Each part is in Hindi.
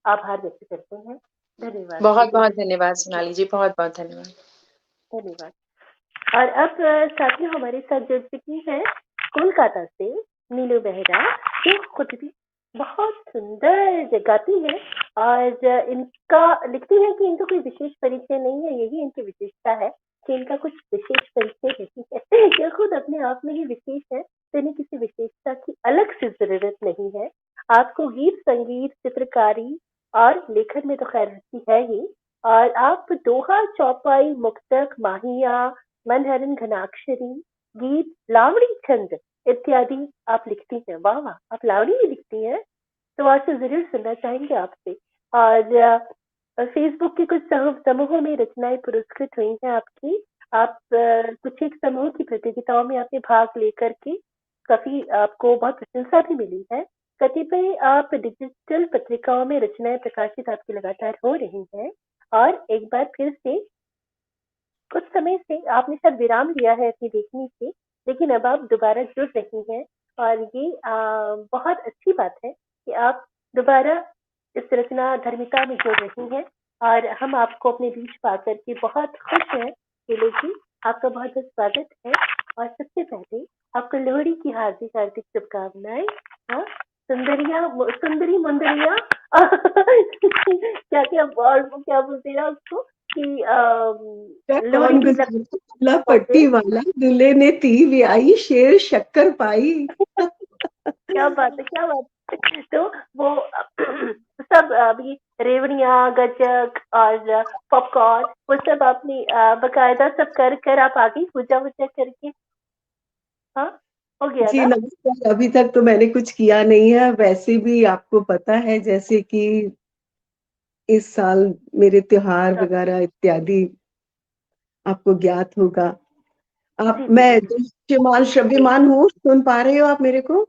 आभार व्यक्त करते हैं। धन्यवाद बहुत दीदी। बहुत धन्यवाद सोनाली जी, बहुत बहुत धन्यवाद। धन्यवाद। और अब साथियों हमारे साथ जुड़ चुकी है कोलकाता से नीलू बेहरा, जो खुद भी बहुत सुंदर गाती है। और इनका लिखती है कि इनका कोई विशेष परिचय नहीं है, यही इनकी विशेषता है कि इनका कुछ विशेष परिचय नहीं है। ये खुद अपने आप में ही विशेष है, तो इन्हें किसी विशेषता की अलग से जरूरत नहीं है। आपको गीत संगीत चित्रकारी और लेखन में तो खैर रुचि है ही। और आप दोहा चौपाई मुक्तक माहिया मनहरन घनाक्षरी गीत लावड़ी छंद इत्यादि आप लिखती हैं। वाह वाह, आप लावड़ी भी लिखती हैं, तो आज तो जरूर सुनना चाहेंगे आपसे। और फेसबुक के कुछ समूहों में रचनाएं पुरस्कृत हुई हैं आपकी। आप कुछ एक समूह की प्रतियोगिताओं में आपने भाग लेकर के काफी आपको बहुत प्रशंसा भी मिली है। कतिपय आप डिजिटल पत्रिकाओं में रचनाएं प्रकाशित आपकी लगातार हो रही हैं। और एक बार फिर से कुछ समय से आपने शायद विराम लिया है अपनी लेखनी से, लेकिन अब आप दोबारा जुड़ रही हैं। और ये बहुत अच्छी बात है कि आप दोबारा इस रचना धर्मिता में जुड़ रही हैं। और हम आपको अपने बीच पाकर के बहुत खुश हैं। केले जी, आपका बहुत बहुत स्वागत है। और सबसे पहले आपको लोहड़ी की हार्दिक हार्दिक शुभकामनाएं। हाँ, सुंदरिया सुंदरी मुंदरिया क्या क्या और वो क्या बोलते हैं उसको कि लोहड़ी कौन की गुजरा लपटे। पट्टी वाला, दूल्हे ने ती भी आई, शेर शक्कर पाई। क्या बात है, क्या बात है। तो वो सब अभी रेवड़ियाँ गजक और पॉपकॉर्न वो सब आपने बकायदा सब कर कर आप आ गई पूजा वूजा करके। हाँ, हो गया जी ना। नमस्कार। अभी तक तो मैंने कुछ किया नहीं है। वैसे भी आपको पता है, जैसे कि इस साल मेरे त्योहार हाँ, वगैरह इत्यादि आपको ज्ञात होगा। आप जी जी मैं जी जी। दृश्यमान श्रव्यमान हूँ, सुन पा रहे हो आप मेरे को?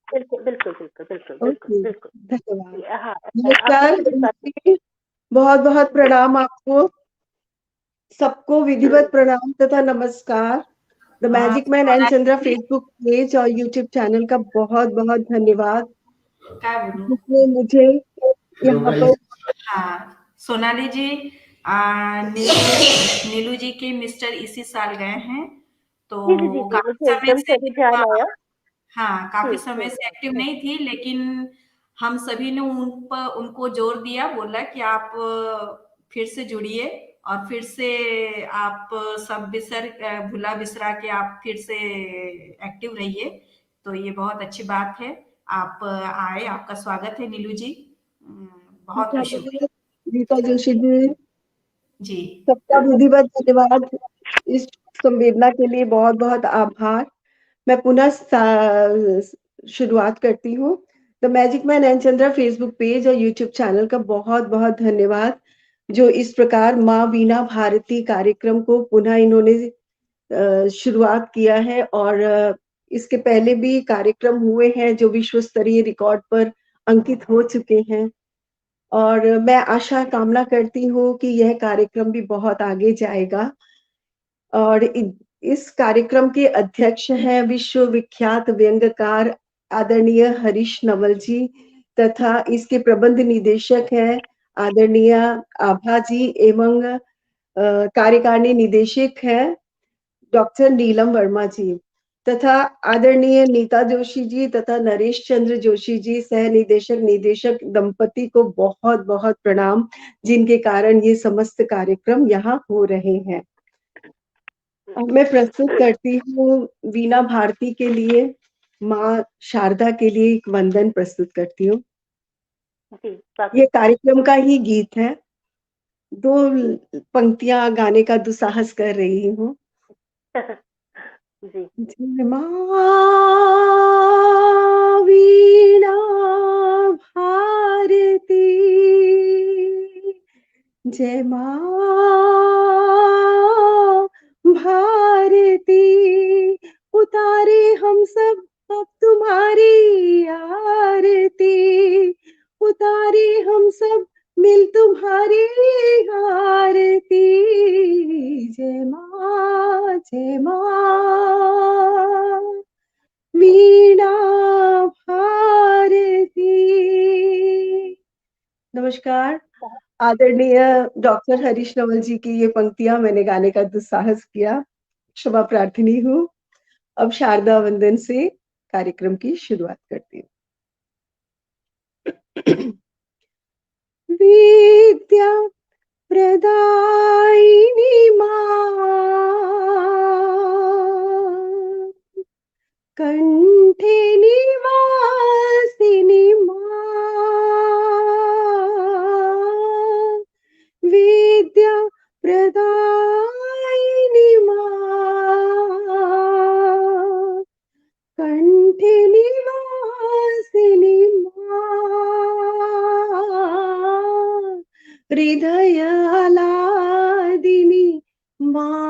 बिल्कुल बिल्कुल बिल्कुल बिल्कुल बिल्कुल ओके, बिल्कुल। धन्यवाद। हाँ, आपने नमस्कार, खुद इस बात नमस्ते, बहुत बहुत को। प्रणाम आपको सबको, विधिवत प्रणाम तथा नमस्कार। The magic man and Chandra Sonali ji Facebook page और यूट्यूब चैनल का बहुत बहुत धन्यवाद, काय बोलू जिसने मुझे यहाँ पर। हाँ सोनाली जी नीलू जी के मिस्टर इसी साल गए हैं, तो जी जी जी वो जी, काफी मुझे समय एकदम से से अभी ध्यान आया। हाँ काफी समय से एक्टिव हम्म। नहीं थी, लेकिन हम सभी ने उनको जोर दिया, बोला कि आप फिर से जुड़िए और फिर से आप सब भुला बिसरा के आप फिर से एक्टिव रहिए। तो ये बहुत अच्छी बात है, आप आए, आपका स्वागत है नीलू जी। बहुत खुशी हुई। रीता जोशी जी, जी सबका विधिवत धन्यवाद। इस संवेदना के लिए बहुत बहुत आभार। मैं पुनः शुरुआत करती हूँ। The magic man and Chandra Facebook page और यूट्यूब चैनल का बहुत बहुत धन्यवाद, जो इस प्रकार माँ वीणा भारती कार्यक्रम को पुनः इन्होंने शुरुआत किया है। और इसके पहले भी कार्यक्रम हुए हैं जो विश्व स्तरीय रिकॉर्ड पर अंकित हो चुके हैं। और मैं आशा कामना करती हूँ कि यह कार्यक्रम भी बहुत आगे जाएगा। और इस कार्यक्रम के अध्यक्ष हैं विश्व विख्यात व्यंग्यकार आदरणीय हरीश नवल जी, तथा इसके प्रबंध निदेशक हैं आदरणीय आभा जी, एवं कार्यकारिणी निदेशक हैं डॉक्टर नीलम वर्मा जी, तथा आदरणीय नीता जोशी जी तथा नरेश चंद्र जोशी जी सह निदेशक निदेशक दंपति को बहुत बहुत प्रणाम, जिनके कारण ये समस्त कार्यक्रम यहाँ हो रहे हैं। अब मैं प्रस्तुत करती हूँ वीणा भारती के लिए, माँ शारदा के लिए एक वंदन प्रस्तुत करती हूँ। जी ये स्वागत है। कार्यक्रम का ही गीत है। दो पंक्तियां गाने का दुसाहस कर रही हूँ। जी जय माँ वीणा भारती, जय माँ भारती, उतारे हम सब अब तुम्हारी आरती, उतारे हम सब मिल तुम्हारी आरती, जय माँ जय माँ वीणा भारती। नमस्कार। आदरणीय डॉक्टर हरीश नवल जी की ये पंक्तियाँ मैंने गाने का दुस्साहस किया। क्षमा प्रार्थनी हूँ। अब शारदा वंदन से कार्यक्रम की शुरुआत करती हूँ। विद्या प्रदायिनी माँ, कंठे निवासिनी माँ, विद्या प्रदायिनी माँ, कंठे निवासिनी माँ, हृदयालादिनी माँ,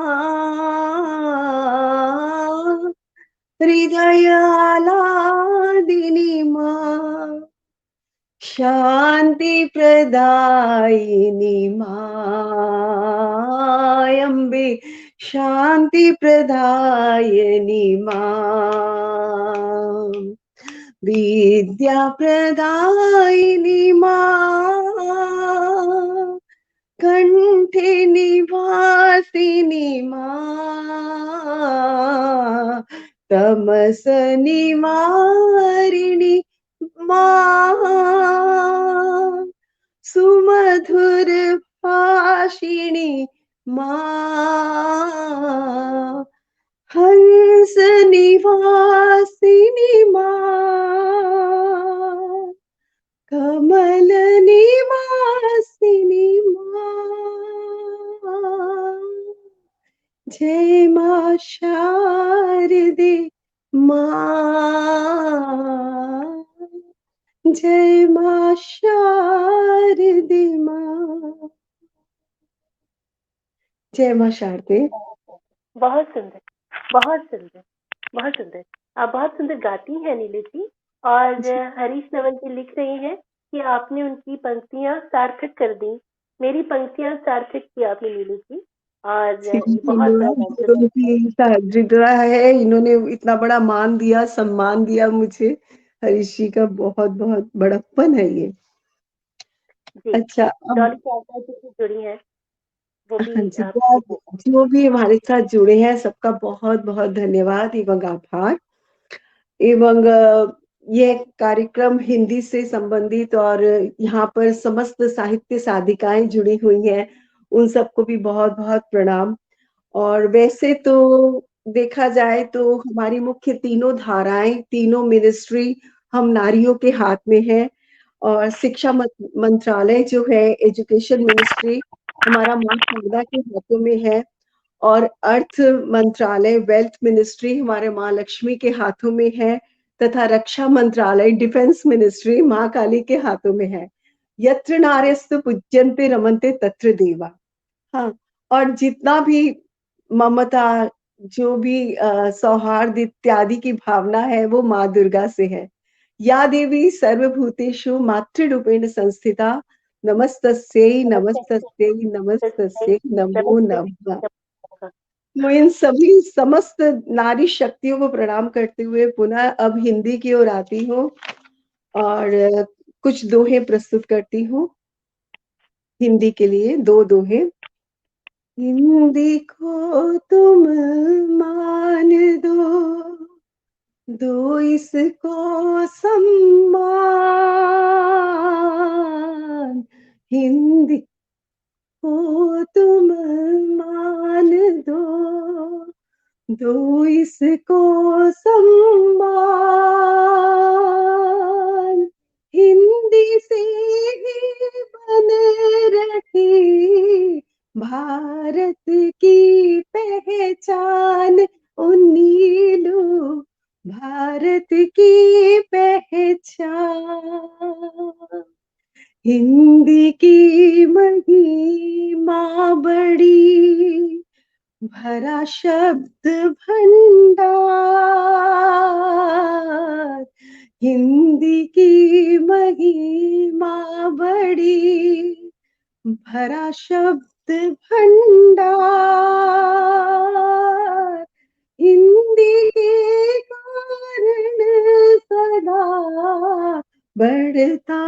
हृदयालादिनी माँ, शांति प्रदायिनी माँ, अम्बे शांति प्रदायिनी माँ, विद्या प्रदायिनी माँ, कंठे निवासिनी माँ, तमस निवारिणी माँ, सुमधुर भाषिणी माँ, हंस निवासिनी माँ, कमल निवासिनी माँ, जय माँ शारदे माँ, जय माँ शारदे माँ, जय माँ शारदे। बहुत सुंदर, बहुत सुंदर, बहुत सुंदर। आप बहुत सुंदर गाती हैं नीलू जी। और हरीश नवल जी लिख रहे हैं कि आपने उनकी पंक्तियां सार्थक कर दी। मेरी पंक्तियां सार्थक की आपने नीलू जी। और ये बहुत बड़ा कॉम्प्लीमेंट है। इनकी हृदय है, इन्होंने इतना बड़ा मान दिया, सम्मान दिया मुझे। हरीश जी का बहुत बहुत बड़प्पन है ये। जी, अच्छा, अब डॉली चाचा जी से जुड़ी हैं, वो भी हाँ जी, आपसे जो भी हमारे साथ जुड़े हैं सबका बहुत बहुत धन्यवाद एवं आभार एवं ये कार्यक्रम हिंदी से संबंधित और यहाँ पर समस्त साहित्य साधिकाएं जुड़ी हुई हैं, उन सबको भी बहुत बहुत प्रणाम। और वैसे तो देखा जाए तो हमारी मुख्य तीनों धाराएं, तीनों मिनिस्ट्री हम नारियों के हाथ में है। और शिक्षा मंत्रालय जो है, एजुकेशन मिनिस्ट्री हमारा माँ शारदा के हाथों में है। और अर्थ मंत्रालय, वेल्थ मिनिस्ट्री हमारे माँ लक्ष्मी के हाथों में है। तथा रक्षा मंत्रालय, डिफेंस मिनिस्ट्री माँ काली के हाथों में है। यत्र नार्यस्तु पूज्यन्ते रमन्ते तत्र देवा। हाँ, और जितना भी ममता, जो भी सौहार्द इत्यादि की भावना है वो माँ दुर्गा से है। या देवी सर्वभूतेषु मातृरूपेण संस्थिता, नमस्तस्यै नमस्तस्यै नमस्तस्यै नमो नमः। मैं इन सभी समस्त नारी शक्तियों को प्रणाम करते हुए पुनः अब हिंदी की ओर आती हूँ और कुछ दोहे प्रस्तुत करती हूँ। हिंदी के लिए 2 दोहे। हिंदी को तुम मान दो, दो इसको सम्मान, हिंदी को तुम मान दो, दो इसको सम्मान, हिंदी से ही बन रही भारत की पहचान, ओ नीलू भारत की पहचान। हिंदी की महिमा बड़ी, भरा शब्द भंडार, हिंदी की महिमा बड़ी, भरा शब्द भंडार, हिंदी के कारण सदा बढ़ता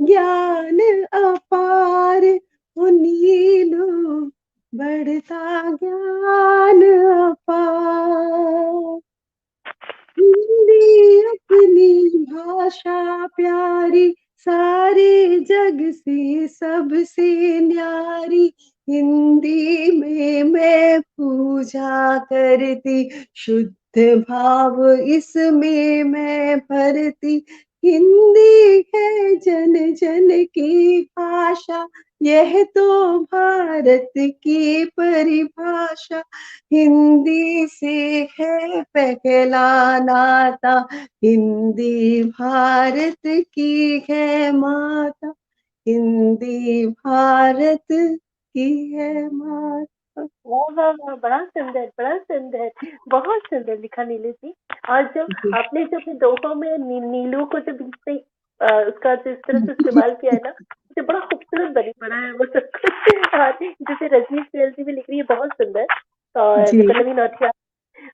ज्ञान अपार ओ नीलू, बढ़ता ज्ञान अपार। हिंदी अपनी भाषा प्यारी, सारे जग से सबसे न्यारी। हिंदी में मैं पूजा करती, शुद्ध भाव इसमें मैं भरती। हिंदी है जन जन की भाषा, यह तो भारत की परिभाषा। हिंदी से है पहला नाता, हिंदी भारत की है माता, हिंदी भारत की है माता। वाह वाह वाह, बड़ा सुंदर, बहुत सुंदर लिखा नीलू जी। और जो आपने जो अपने दोहों में नीलू को जो बीच में उसका जिस तरह से इस्तेमाल किया है ना, मुझे बड़ा खूबसूरत बनी पड़ा है वो सब कुछ। और जैसे रजनी सेल जी भी लिख रही है बहुत सुंदर, और जी पल्लवी नौटियाल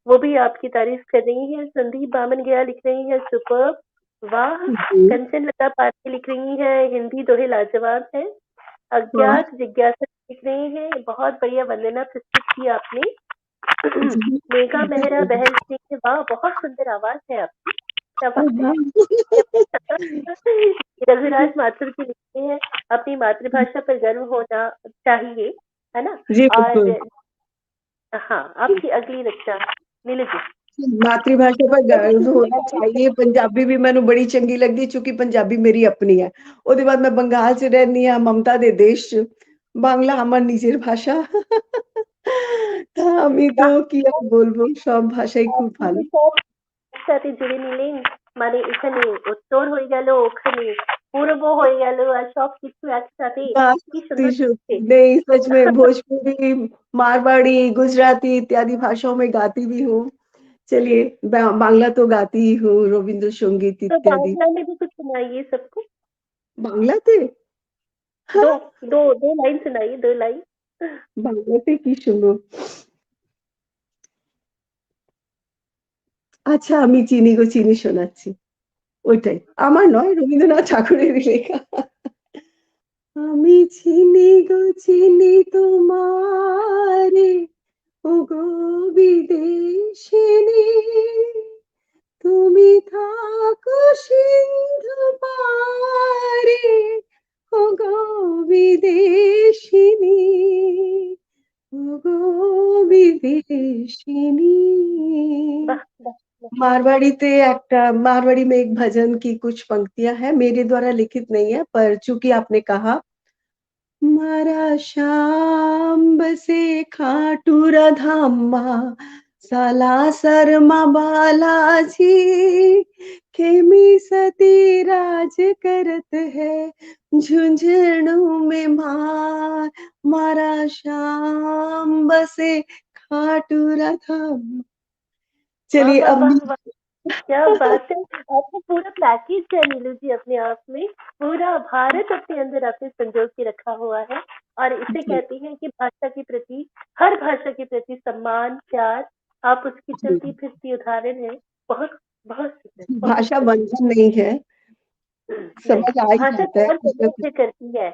वो भी आपकी तारीफ कर रही है। संदीप बामन गया लिख रही है सुपर्ब, वाह। जी कंचन लता पाटिल लिख रही है हिंदी दोहे लाजवाब है। वाह अज्ञात जिज्ञासा लिख रही है बहुत बढ़िया, वंदना प्रस्तुत की आपने। जी मेघा मेहरा बहल लिख रही है, वाह बहुत सुंदर आवाज है आपकी, क्या ओ बात है। वाह। रघुराज माथुर जी लिखते हैं अपनी मातृभाषा पर गर्व होना चाहिए, है ना। जी और बिल्कुल, हाँ, आपकी अगली रचना नीलू जी। मातृभाषा पर गर्व होना चाहिए। पंजाबी भी मैनू बड़ी चंगी लगदी, चूंकि पंजाबी मेरी अपनी है। ਉਹਦੇ बाद मैं बंगाल च रहनी आ, ममता दे देश च। বাংলা আমার নিজের ভাষা। তা আমি তো কি আর বলবো, সব ভাষাই খুব ভালো। সাথে জুড়ে নিলেন, মানে এখানে উত্তর হয়ে গেল, ওখানে পূর্ব হয়ে গেল, আর সবকিছু একসাথে কি सच्ची সুন্দর सच्ची লাগছে। नहीं, सच में भोजपुरी, मारवाड़ी, गुजराती इत्यादि भाषाओं में गाती भी हूँ। चलिए, बांग्ला तो गाती ही हूँ, रविंद्र संगीत तो इत्यादि। बांग्ला में भी कुछ सुनाइए सबको। বাংলাতে? दो दो दो लाइन सुनाइए, 2 लाइन। বাংলাতে কি শুনবো? আচ্ছা, আমি চিনি গো চিনি শোনাচ্ছি। ওইটাই। আমার নয়, রবীন্দ্রনাথ ঠাকুরেরই লেখা। আমি চিনি গো চিনি তোমারে, ওগো বিদেশিনী, তুমি থাকো সিন্ধু পারে, ওগো বিদেশিনী, ওগো বিদেশিনী। वाह वाह वाह। मारवाड़ी में एक भजन की कुछ पंक्तियां हैं, मेरे द्वारा लिखित नहीं है, पर चूंकि आपने कहा, मारा श्याम बसे खाटूरा धामा, सालासर मां बालाजी, खेमी सती राज करत है, झुंझुनू में मार, मारा श्याम बसे खाटूरा धाम। वाह चलिए वाह अब वाह वाह, क्या बात है। आपने पूरा पैकेज है नीलू जी अपने आप में। पूरा भारत अपने अंदर आपने संजो के रखा हुआ है। और इसे जी, कहते हैं कि भाषा के प्रति, हर भाषा के प्रति सम्मान, प्यार, आप उसकी जी, चलती फिरती उदाहरण है। बहुत बहुत सुंदर, बहुत भाषा सुंदर। बंधन नहीं है, नहीं, समझ आ ही भाषा जाता है तो और कुछ ना कुछ। समृद्ध करती है।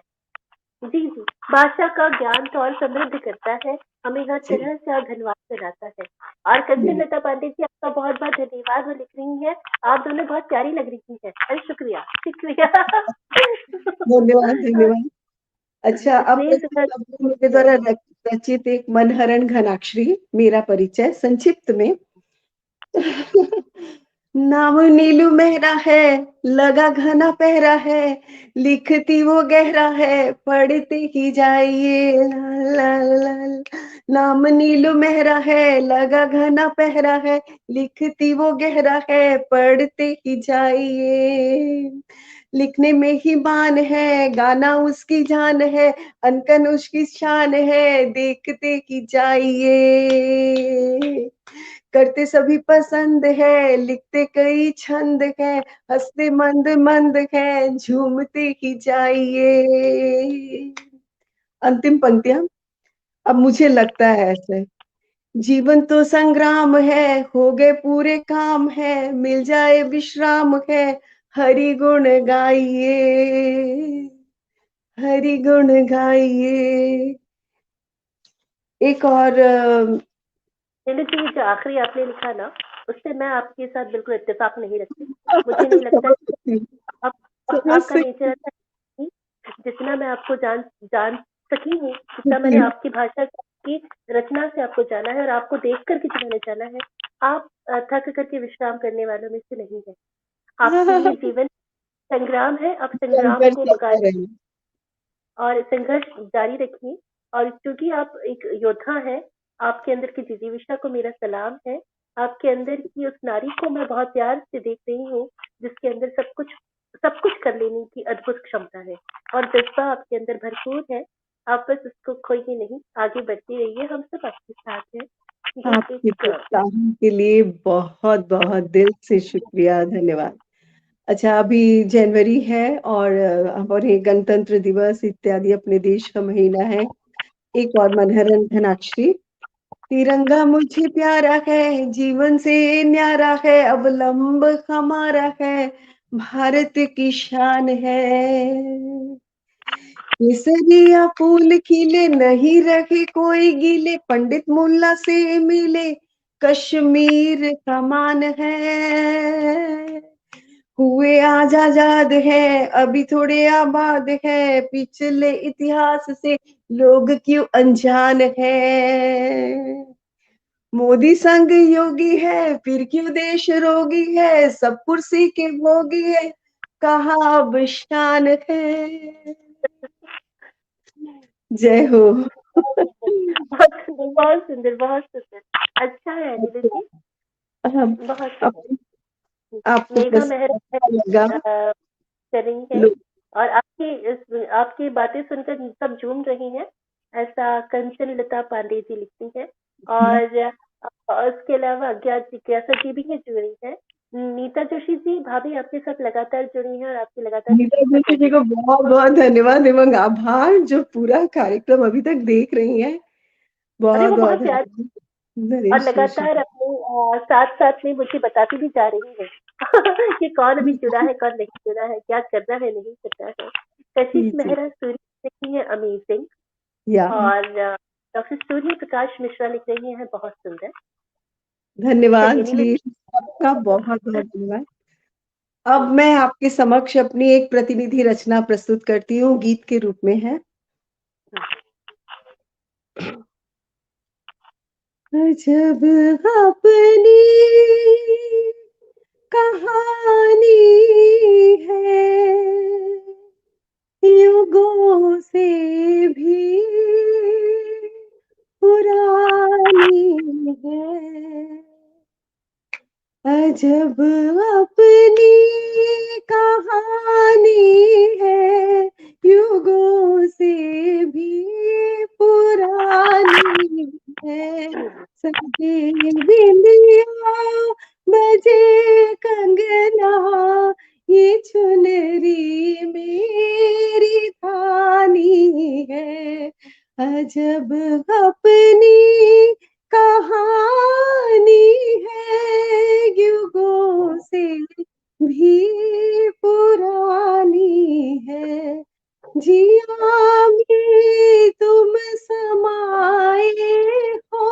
जी जी, भाषा का ज्ञान तो और समृद्ध करता है, हमें हर जी, तरह से और धन्यवाद कराता है। और कंचन जी, लता पांडे जी, आपका बहुत बहुत धन्यवाद। वो लिख रही है आप दोनों बहुत प्यारी लग रही है। अरे शुक्रिया शुक्रिया। धन्यवाद, धन्यवाद। अच्छा, अब इतने सुंदर मेरे है। द्वारा रचित एक मनहरण घनाक्षरी, मेरा परिचय संक्षिप्त में। नाम नीलू मेहरा है, लगा घना पहरा है, लिखती वो गहरा है, पढ़ते ही जाइए ला ला ला ला। नाम नीलू मेहरा है, लगा घना पहरा है, लिखती वो गहरा है, पढ़ते ही जाइए। लिखने में ही बान है, गाना उसकी जान है, अनकन उसकी शान है, देखते ही जाइए। करते सभी पसंद है, लिखते कई छंद है, हंसते मंद मंद है, झूमते ही जाइए। अंतिम पंक्तियां। अब मुझे लगता है ऐसे, जीवन तो संग्राम है, हो गए पूरे काम है, मिल जाए विश्राम है, हरि गुण गाइए, हरि गुण गाइए। एक और नीलू जी, जो आखिरी आपने लिखा ना, उससे मैं आपके साथ बिल्कुल इत्तेफाक नहीं रखती। मुझे नहीं लगता समझ कि सकती हूँ, आप समझ आपका नेचर सकती ऐसा नहीं, जितना मैं आपको जान जान सकी हूँ, जितना मैंने हूँ। आपकी भाषा से, आपकी रचना से आपको जाना है और आपको देख कर के जो मैंने जाना है, आप थक करके विश्राम करने वालों में से नहीं है। आपके लिए जीवन संग्राम है, आप संग्राम संघर्ष को करते बकायदा रहिए। और संघर्ष जारी रखिए। और क्योंकि आप एक योद्धा हैं, आपके अंदर की जिजीविषा को मेरा सलाम है। आपके अंदर की उस नारी को मैं बहुत प्यार से देख रही हूँ, जिसके अंदर सब कुछ कर लेने की अद्भुत क्षमता है और जज्बा आपके अंदर भरपूर है। आप बस उसको खोइए नहीं, आगे बढ़ते रहिए, हम सब आपके साथ हैं। ये आपके एक प्रोत्साहन के लिए बहुत-बहुत दिल से शुक्रिया, धन्यवाद। अच्छा, अभी जनवरी है और हमारे गणतंत्र दिवस इत्यादि अपने देश का महीना है। एक और मनहरन धनाक्षरी। तिरंगा मुझे प्यारा है, जीवन से न्यारा है, अवलंब हमारा है, भारत की शान है। केसरिया फूल खिले, नहीं रहे कोई गीले, पंडित मुल्ला से मिले, कश्मीर कमान है। हुए आज आजाद है, अभी थोड़े आबाद है, पिछले इतिहास से लोग क्यों अनजान है। मोदी संग योगी है, फिर क्यों देश रोगी है, सब कुर्सी के भोगी है, कहाँ अब शान है। जय हो। बहुत सुंदर, बहुत सुंदर, बहुत सुंदर। अच्छा है नीलू जी, अब बहुत अब सुंदर। आपको मेघा कैसा मेहरा लगा? कर रही है लोग और आपकी बातें सुनकर सब झूम रही हैं, ऐसा कंचन लता पांडे जी लिखती हैं। और उसके अलावा जिज्ञासा जी भी है जुड़ी है। नीता जोशी जी भाभी आपके साथ लगातार जुड़ी हैं और आपकी लगातार गीता प्रशंसा जोशी कर जी रही को बहुत-बहुत धन्यवाद एवं आभार जो पूरा कार्यक्रम अभी तक देख रही हैं। है। अरे वो बहुत-बहुत बहुत प्यार धन्यवाद और नरेश जोशी लगातार जी। अपने साथ साथ में मुझे बताती भी जा रही है कि कौन अभी जुड़ा है, कौन नहीं जुड़ा है, क्या करना है, नहीं करना है। कशिश जी, जी। मेहरा सूर्य लिख रही है अमेजिंग। या और डॉक्टर सूर्य प्रकाश मिश्रा लिख रही हैं बहुत सुंदर। धन्यवाद चलिए नीलू जी, सबका बहुत-बहुत धन्यवाद। अब मैं आपके समक्ष अपनी एक प्रतिनिधि रचना प्रस्तुत करती हूँ, गीत के रूप में है। अजब अपनी कहानी है, युगों से भी पुरानी है। अजब अपनी कहानी है, युगों से भी पुरानी है। सजे बिंदिया, बजे कंगना, ये चुनरी मेरी थानी है। अजब अपनी कहानी है, युगों से भी पुरानी है। जिया में तुम समाए हो,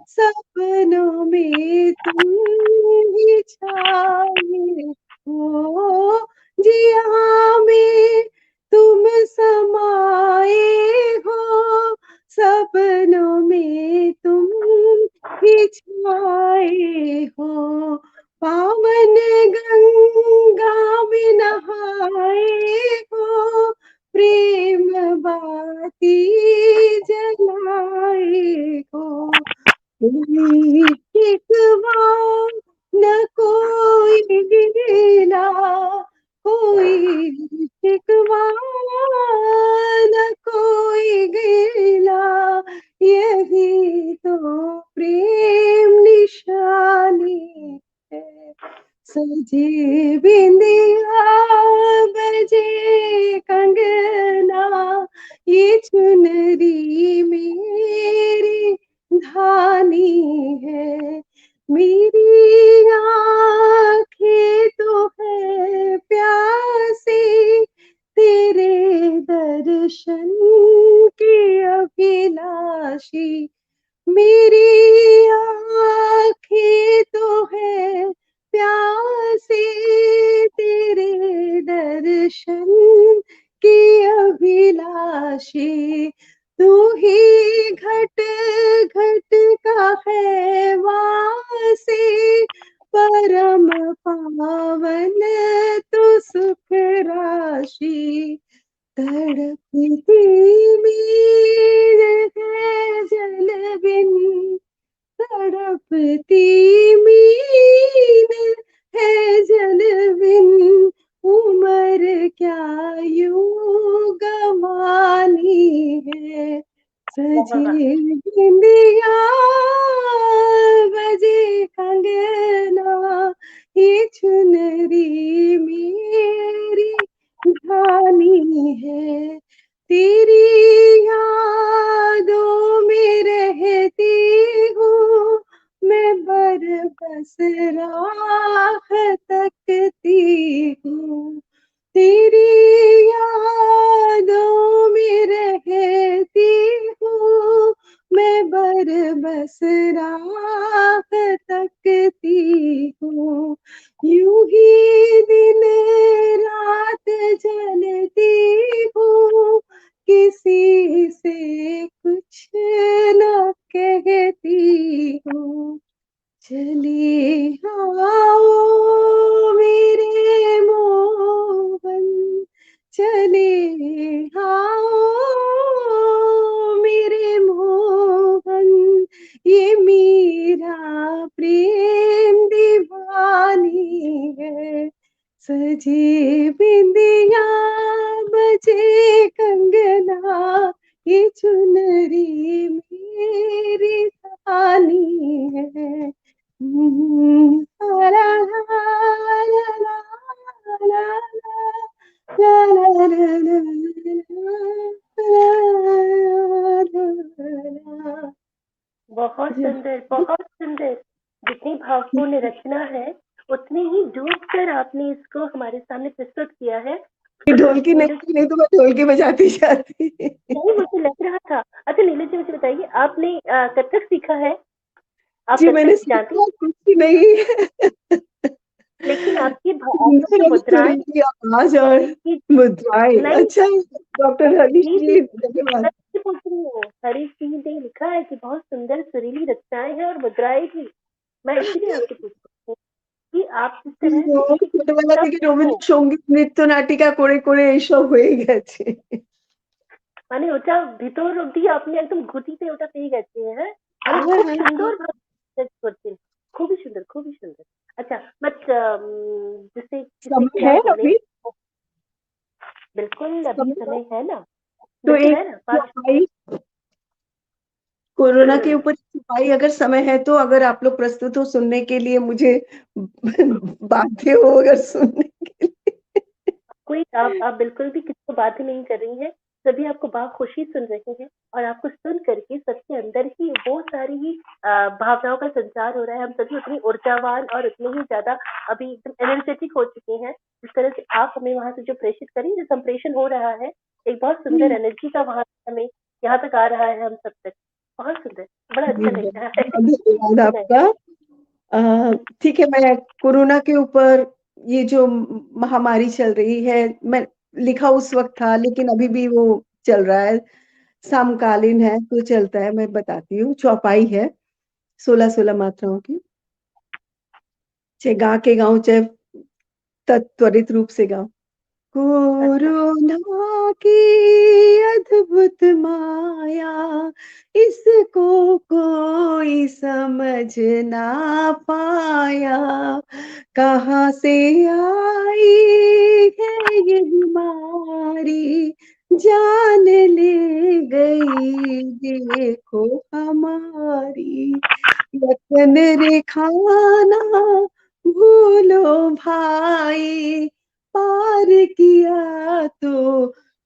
सपनों में तुम ही छाए हो। जिया में तुम समाए हो, सपनों में तुम ही छाए हो। पावन गंगा में नहाए हो, प्रेम बाती जलाए हो। कोई शिकवा न कोई गिला, कोई शिकवा न कोई गिला, यही तो प्रेम निशानी है। सजे बिंदिया, बजे कंगना, ये चुनरी मेरी धानी है। मेरी आँखें तो है दर्शन की अभिलाषी, मेरी आँखें तो है प्यासी, तेरे दर्शन की अभिलाषी। तू ही घट घट का है वासी, परम पावन तू सुख राशि। तड़पती मीर है जल बिन, तड़पती मीर है जल बिन, उमर क्या यूं गवानी है। सजे बिंदिया बजे कंगना, ये चुनरी मेरी धानी है। तेरी यादों में रहती हूँ मैं, बरबस राह तकती हूँ। तेरी यादों में रहती हूँ मैं, बरबस राह तकती हूँ। यूं ही दिन रात जलती हूँ, किसी से कुछ न कहती हूँ। चले आओ मेरे मोहन, चले आओ मेरे मोहन, ये मेरा प्रेम दीवानी है। सजे बिंदिया बजे कंगना, ये चुनरी मेरी धानी है। ला ला ला ला ला ला ला ला। बहुत सुंदर, बहुत सुंदर। जितनी भावपूर्ण रचना है, उतनी ही डूब कर आपने इसको हमारे सामने प्रस्तुत किया है। ढोलकी नहीं, नीलू नहीं तो मैं ढोलकी बजाती जाती। नहीं, मुझे लग रहा था। अच्छा नीलू जी, मुझे बताइए, आपने कथक सीखा है? आप जी मैंने कथक जानती सीखा हैं? कुछ भी नहीं। लेकिन आपकी सुंदर जो और मुद्राएं, सुरीली आवाज और आपकी मुद्राएं। नहीं, अच्छा, डॉक्टर हरीश जी जी, जी धन्यवाद। मैं इसलिए पूछ रही हूँ। हरीश जी ने लिखा है कि बहुत सुंदर सुरीली रचनाएं हैं और मुद्राएं भी। मैं इसीलिए आपसे पूछ रही हूँ कि आप इस तरह से एक एक ছোটবেলা থেকে शब्द को, রবীন্দ্র সঙ্গীত নৃত্য নাটিকা করে করে এইসব হয়ে গেছে। মানে ওটা ভিতর অব্দি আপনি একদম ঘুঁটিতে ওটা পেয়ে গেছে, হ্যাঁ? মানে হ্যাঁ, খুব হ্যাঁ, সুন্দর হ্যাঁ। ভাবে express করছেন। খুবই সুন্দর, খুবই সুন্দর। अच्छा, बट जिसे जिसे समय क्या है बोले, अभी? बिल्कुल अभी समय है? समय है ना, तो बिल्कुल एक है ना, 5 चौपाई कोरोना के ऊपर चौपाई अगर समय है तो अगर आप लोग प्रस्तुत हो सुनने के लिए, मुझे बाध्य हो अगर सुनने के लिए। कोई आप बिल्कुल भी किसी को बाध्य नहीं कर रही हैं। सभी आपको बाखुशी सुन रहे हैं और आपको सुन करके सबके अंदर ही वो सारी ही भावनाओं का संचार हो रहा है। हम सभी उतनी ऊर्जावान और उतने ही ज़्यादा अभी एकदम एनर्जेटिक हो चुके हैं। जिस तरह से आप हमें वहाँ से जो प्रेषित करें, जो संप्रेषण हो रहा है, एक बहुत सुंदर एनर्जी का वहाँ से हमें यहाँ तक आ रहा है हम सब तक। बहुत सुंदर, बड़ा जी, अच्छा लग रहा है। धन्यवाद सुना आपका। ठीक है, मैं कोरोना के ऊपर ये जो महामारी चल रही है, मैं लिखा उस वक़्त था लेकिन अभी भी वो चल रहा है, समकालीन है तो चलता है, मैं बताती हूँ। चौपाई है 16-16 मात्राओं की। चाहे गा के गाऊँ, चाहे त्वरित रूप से गाऊँ। अच्छा, कोरोना की अद्भुत माया, इसको कोई समझ ना पाया। कहाँ से आई है ये बीमारी, जान ले गई देखो हमारी। वतन रे खाना भूलो भाई, पार किया तो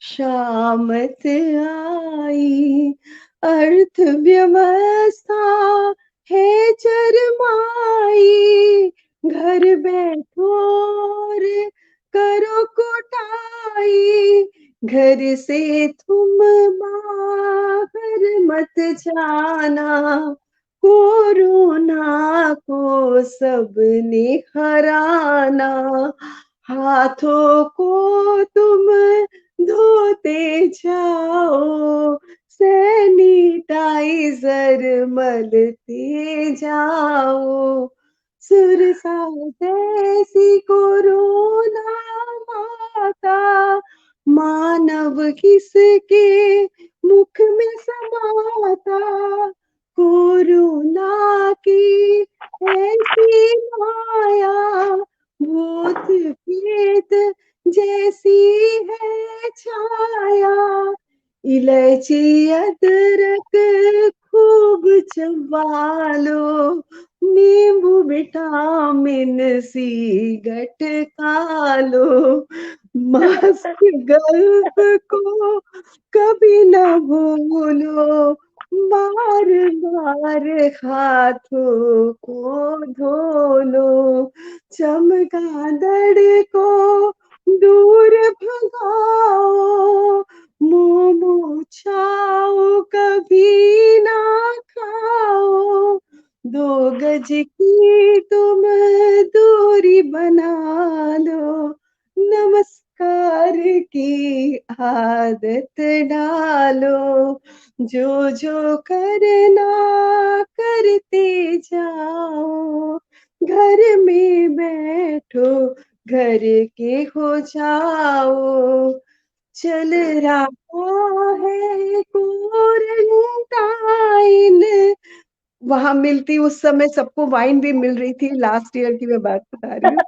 शामत आई। अर्थव्यवस्था है चरमाई, घर बैठो और करो कुटाई। घर से तुम बाहर मत जाना, कोरोना को सबने हराना, हाथों को तुम धोते जाओ, सैनिटाइजर मलते जाओ, सुरसा जैसी कोरोना माता, मानव किसके मुख में समाता, कोरोना की ऐसी माया, भूत प्रेत जैसी है छाया, इलायची अदरक खूब चबा लो, नींबू विटामिन सी गटका लो, मास्क गल्फ को कभी न भूलो, बार बार हाथों को धो लो, चमगादड़ को दूर भगाओ, मोमो चाओ कभी ना खाओ, 2 गज की तुम दूरी बना लो, नमस्कार की आदत डालो, जो जो करना करते जाओ, घर में बैठो घर के हो जाओ, चल रहा है क्वारंटाइन, वहां मिलती उस समय सबको वाइन भी मिल रही थी, लास्ट ईयर की मैं बात बता रही हूँ,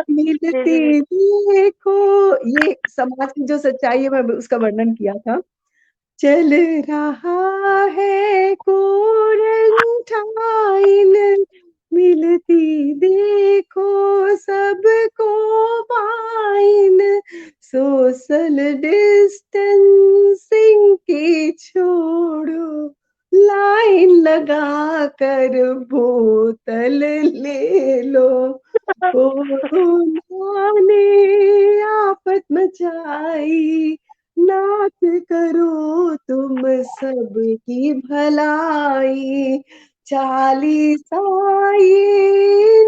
जी जी जी। मिलती देखो, ये समाज की जो सच्चाई है मैं उसका वर्णन किया था। चल रहा है क्वारंटाइन, मिलती देखो सबको वाइन, सोशल डिस्टेंसिंग की छोड़ो, लाइन लगा कर बोतल ले लो, कोरोना ने आफत मचाई, नाथ करो तुम सबकी भलाई, 40 आए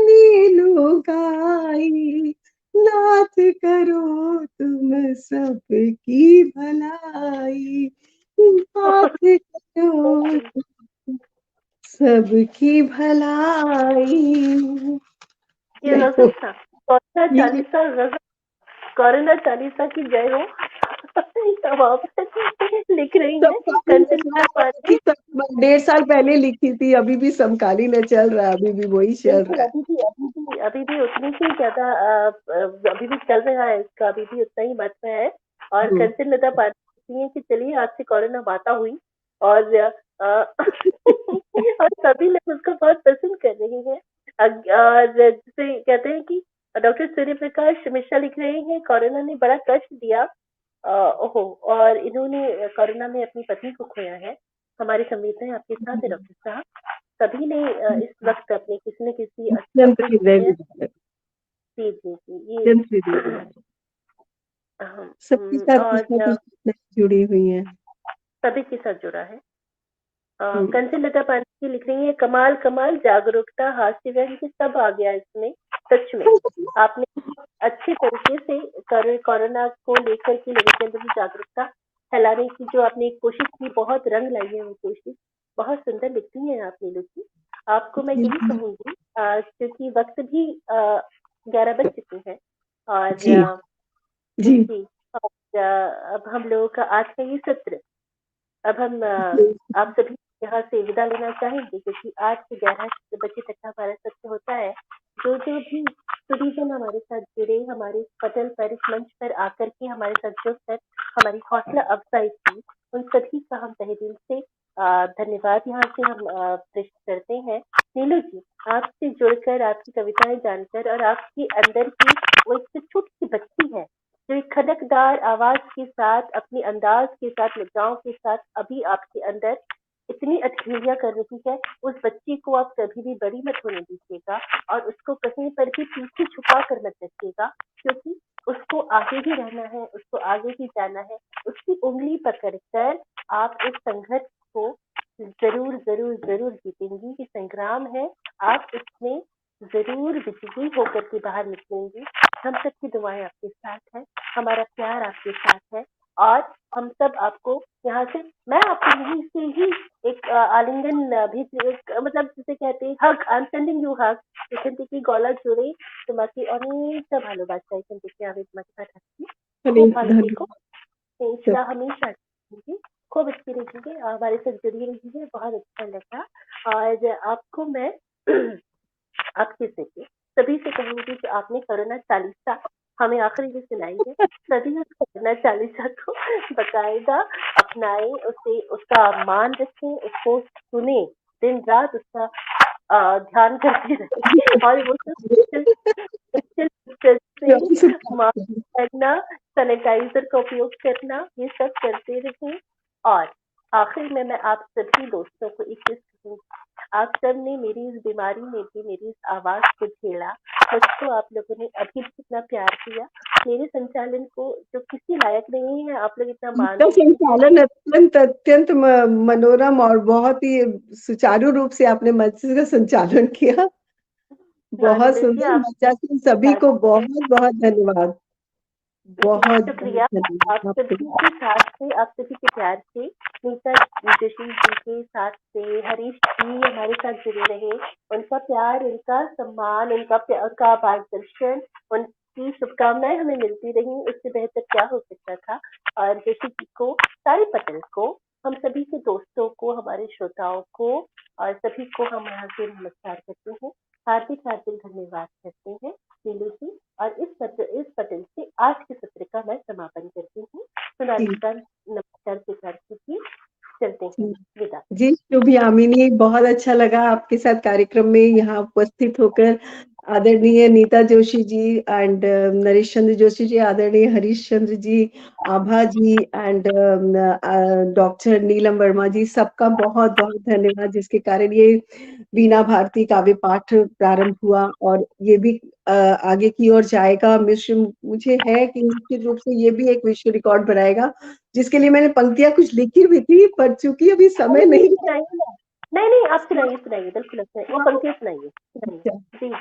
नीलू गाई, नाथ करो तुम सबकी भलाई, नाथ करो तुम सबकी भलाई। ये देखो गजब था। कोरोना ये चालीसा गजब, कोरोना चालीसा की जय हो। तब आप लिख रही हैं समकालीन है कंचन यार, पांडे। 1.5 साल पहले लिखी थी, अभी भी समकालीन है, चल रहा है, अभी भी वही चल बिल्कुल, रहा है। अभी भी उतनी ही ज्यादा अभी भी चल रहा है, इसका अभी भी उतना ही महत्व है। और हम्म। कंचन लता पांडे कहती हैं कि चलिए आज से कोरोना माता हुई, और और सभी लोग उसको बहुत पसंद कर रहे हैं। और जैसे कहते हैं कि डॉक्टर सूर्य प्रकाश मिश्रा लिख रहे हैं, कोरोना ने बड़ा कष्ट दिया, ओहो, और इन्होंने कोरोना में अपनी पत्नी को खोया है। हमारी संवेदनाएं आपके साथ है डॉक्टर साहब। सभी ने इस वक्त अपने किसी न किसी अत्यंत अपने हृदय सीनियर। विदारक, जी जी जी, ये अत्यंत हृदय विदारक, सबके साथ कुछ ना और कुछ घटनाएं जुड़ी हुई हैं। सभी के साथ जुड़ा है। हम्म। कंचन लता पांडे लिख रही है, कमाल कमाल, जागरूकता, हास्य व्यंग्य सब आ गया इसमें। सच में आपने अच्छे तरीके से कोरोना को लेकर के लोगों के अंदर जागरूकता फैलाने की जो आपने एक कोशिश की, बहुत रंग लाई है वो कोशिश। बहुत सुंदर लिखती हैं आप नीलू जी। आपको मैं यही कहूंगी, क्योंकि वक्त भी 11 बज चुके हैं, और जी जी जी, और अब हम लोगों का आज का ये सत्र, अब हम आप सभी यहाँ से विदा लेना चाहेंगे, क्योंकि आज से 11 बजे तक का हमारा सत्र होता है। जो जो भी स्टूडेंट हमारे साथ जुड़े, हमारे पटल पर, इस मंच पर आकर के हमारे साथ जुड़कर हमारी हौसला अफजाई की, उन सभी का हम तहे दिल से धन्यवाद यहाँ से हम पेश करते हैं। नीलू जी, आपसे जुड़कर, आपकी कविताएं जानकर, और आपके अंदर की वो एक छोटी सी बच्ची है जो एक खनकदार आवाज के साथ, अपने अंदाज के साथ, लज्जाओं के साथ अभी आपके अंदर इतनी अटखेलियां कर रही है, उस बच्ची को आप कभी भी बड़ी मत होने दीजिएगा, और उसको कहीं पर भी पीछे छुपा कर मत रखिएगा, क्योंकि उसको आगे भी रहना है, उसको आगे भी जाना है। उसकी उंगली पकड़कर आप इस संघर्ष को जरूर जरूर जरूर जीतेंगी। कि संग्राम है, आप इसमें जरूर विजयी होकर के बाहर निकलेंगी। हम सबकी दुआएं आपके साथ है, हमारा प्यार आपके साथ है, और हम सब आपको यहाँ से, मैं आपको यहीं से ही एक आलिंगन भी, एक मतलब जिसे कहते हैं hug, I am sending you hug. এখান থেকে গলা জোরে তোমাকে অনেকটা ভালোবাসা এখান থেকে আমি তোমাকে পাঠাচ্ছি। খুব ভালো থেকো, इंशाल्लाह हमेशा रहिए, खूब अच्छी रहिए, हमारे साथ जुड़ी रहिए, बहुत अच्छा लगा। और आपको मैं आपके से सभी से कहूंगी कि आपने कोरोना चालीसा हमें आखिरी में सुनाई है, सभी उस कोरोना चालीसा को बकायदा अपनाएं, उसे उसका मान रखें, उसको सुने, दिन रात उसका ध्यान करते रहे, और वो सब से मास्क पहनना, सैनिटाइजर का उपयोग करना, ये सब करते रहें। और आखिर में मैं आप सभी दोस्तों को एक चीज कहूंगी, आप सब ने मेरी इस बीमारी में भी मेरी इस आवाज को झेला, मुझको आप लोगों ने अभी भी इतना प्यार किया, मेरे संचालन को जो किसी लायक नहीं है आप लोग इतना मानते हैं। संचालन अत्यंत अत्यंत मनोरम और बहुत ही सुचारू रूप से आपने मंच का संचालन किया। बहुत सुंदर, मंचासीन सभी को बहुत बहुत धन्यवाद। बहुत शुक्रिया आप सभी के साथ से, आप सभी के प्यार से, नीता जोशी जी के साथ से, हरीश जी हमारे साथ जुड़े रहे, उनका प्यार, उनका सम्मान, उनका मार्गदर्शन, उनकी शुभकामनाएं हमें मिलती रही, उससे बेहतर क्या हो सकता था। और जोशी जी को, सारे पटेल को, हम सभी के दोस्तों को, हमारे श्रोताओं को, और सभी को हम यहाँ से नमस्कार करते हैं, हार्दिक हार्दिक धन्यवाद करते हैं नीलू जी। और इस पटेल से आज के सत्र का मैं समापन करती हूँ। सोनालिका नमस्कार स्वीकार कीजिए, चलते हैं, विदा जी। शुभ यामिनी, बहुत अच्छा लगा आपके साथ कार्यक्रम में यहाँ उपस्थित होकर। आदरणीय नीता जोशी जी एंड नरेश चंद्र जोशी जी, आदरणीय हरीश चंद्र जी, आभा जी एंड डॉक्टर नीलम वर्मा जी, सबका बहुत बहुत धन्यवाद, जिसके कारण ये वीणा भारती काव्य पाठ प्रारंभ हुआ और ये भी आगे की ओर जाएगा। मुझे है कि निश्चित रूप से ये भी एक विश्व रिकॉर्ड बनाएगा, जिसके लिए मैंने पंक्तियां कुछ लिखी भी थी, पर चूंकि अभी समय नहीं। नहीं आप सुनाइए, बिल्कुल वो पंक्तियां सुनाइए। जी जी।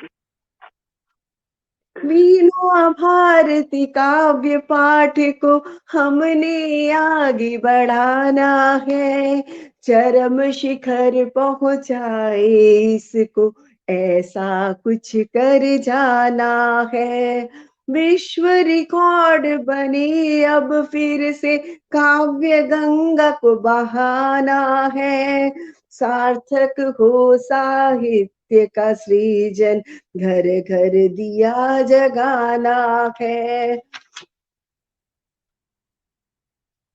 वीणा भारती काव्य पाठ को हमने आगे बढ़ाना है, चरम शिखर पहुंचाए इसको, ऐसा कुछ कर जाना है। विश्व रिकॉर्ड बने अब फिर से, काव्य गंगा को बहाना है, सार्थक हो साहित्य का सृजन, घर घर दिया जगाना है।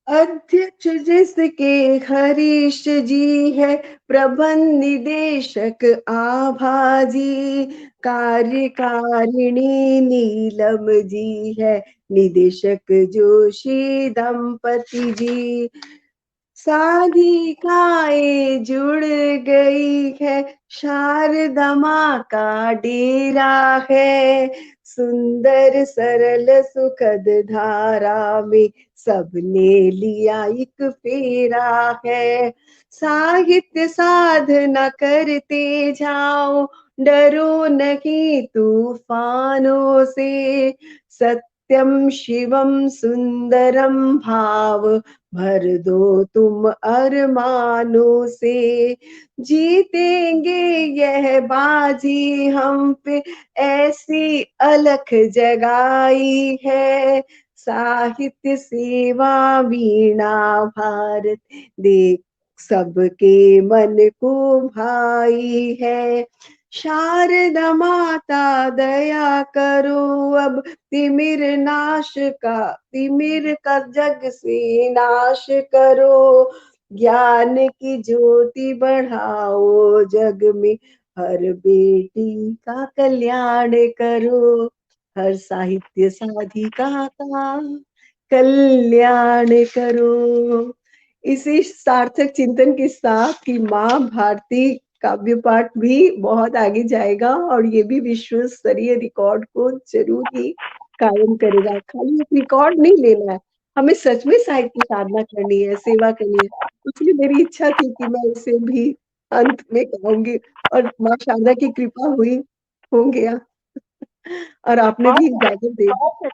अध्यक्ष जिसके हरीश जी है, प्रबंध निदेशक आभा जी, कार्यकारिणी नीलम जी है, निदेशक जोशी दंपति जी, साधिकाएं जुड़ गई है, शारदा माँ का डेरा है, सुंदर सरल सुखद धारा में सबने लिया एक फेरा है। साहित्य साधना करते जाओ, डरो नहीं तूफानों से, सत्यम शिवम सुंदरम भाव भर दो तुम अरमानों से, जीतेंगे यह बाजी हम पे, ऐसी अलख जगाई है, साहित्य सेवा वीणा भारत देख सबके मन को भाई है। शारदा माता दया करो अब, तिमिर का जग से नाश करो, ज्ञान की ज्योति बढ़ाओ जग में, हर बेटी का कल्याण करो, हर साहित्य साधिका का कल्याण करो। इसी सार्थक चिंतन के साथ कि माँ भारती काव्य पाठ भी बहुत आगे जाएगा और ये भी विश्व स्तरीय रिकॉर्ड को जरूर ही कायम करेगा। खाली एक रिकॉर्ड नहीं लेना है, हमें सच में साहित्य की साधना करनी है, सेवा करनी है। इसलिए मेरी इच्छा थी कि मैं इसे भी अंत में कहूँगी और माँ शारदा की कृपा हुई हो गया और आपने भी इजाज़त दे दी। बहुत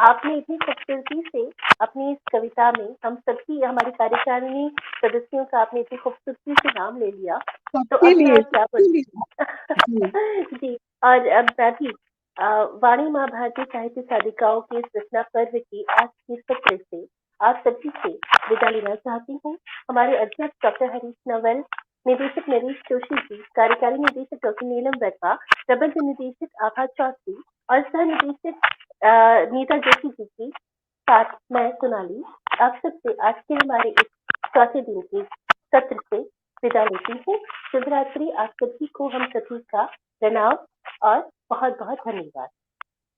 आपने इतनी खूबसूरती से अपनी इस कविता में हम सबकी हमारी कार्यकारिणी सदस्यों का आपने इतनी खूबसूरती से नाम ले लिया, तो सबके अब मैं लिए, और क्या सबके लिए। जी, बोलूं। जी, और अब मैं भी वाणी माँ भारती साहित्य साधिकाओं के इस रचना पर्व की आज की सत्र से आप सभी से विदा लेना चाहती हूँ। हमारे अध्यक्ष डॉक्टर हरीश नवल, निदेशक नरेश जोशी जी, कार्यकारी निदेशक डॉक्टर नीलम बैठवा, प्रबंध निदेशक आभा चौधरी और सह निदेशक नीता जोशी जी की साथ मैं सोनाली आप सबसे आज के हमारे इस चौथे दिन के सत्र से विदा लेती हूँ। शुभ रात्रि आप सभी को हम सभी का प्रणाम और बहुत बहुत धन्यवाद।